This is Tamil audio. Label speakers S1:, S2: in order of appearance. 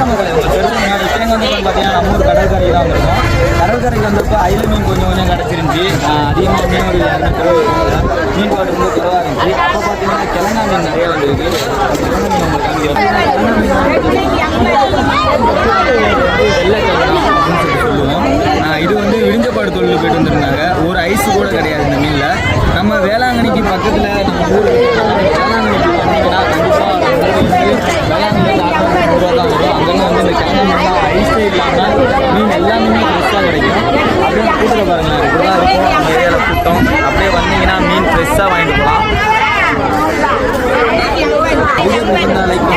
S1: பார்த்தீங்கன்னா நம்ம ஊர் கடற்கரைக்கு தான் வந்திருக்கோம். கடற்கரைக்கு வந்தப்போ அயில மீன் கொஞ்சம் கிடச்சிருந்துச்சி. அதிகமாக மீன் யாருமே குறைவாங்க, மீன் பாட்டு ரொம்ப குறைவாக இருந்துச்சு. அப்போ பார்த்தீங்கன்னா கிழங்கா மீன் நிறைய வந்துருக்கு. சொல்லுவோம். இது வந்து விடிஞ்சப்பாடு தொழில் போயிட்டு வந்துருந்தாங்க. ஒரு ஐஸு கூட கிடையாது இந்த மீனில். நம்ம வேளாங்கண்ணிக்கு பக்கத்தில் நம்ம ஊர் வேளாங்கண்ணிக்கு வந்தீங்கன்னா கண்டிப்பாக வேளாங்கண்ணியில் 400 ரூபா தான் வரும். அங்கெல்லாம் வந்து இந்த கிழங்கு மீன்லாம் ஐஸே இல்லாமல் மீன் எல்லாமே ஃப்ரெஷ்ஷாக கிடைக்கும். அப்படியே கூட்டத்தில் பாருங்கள், இப்படிதான் இருக்கும் அந்த ஏரியாவில் கூட்டம். அப்படியே வந்தீங்கன்னா மீன் ஃப்ரெஷ்ஷாக வாங்கிட்டு போகலாம். லைக்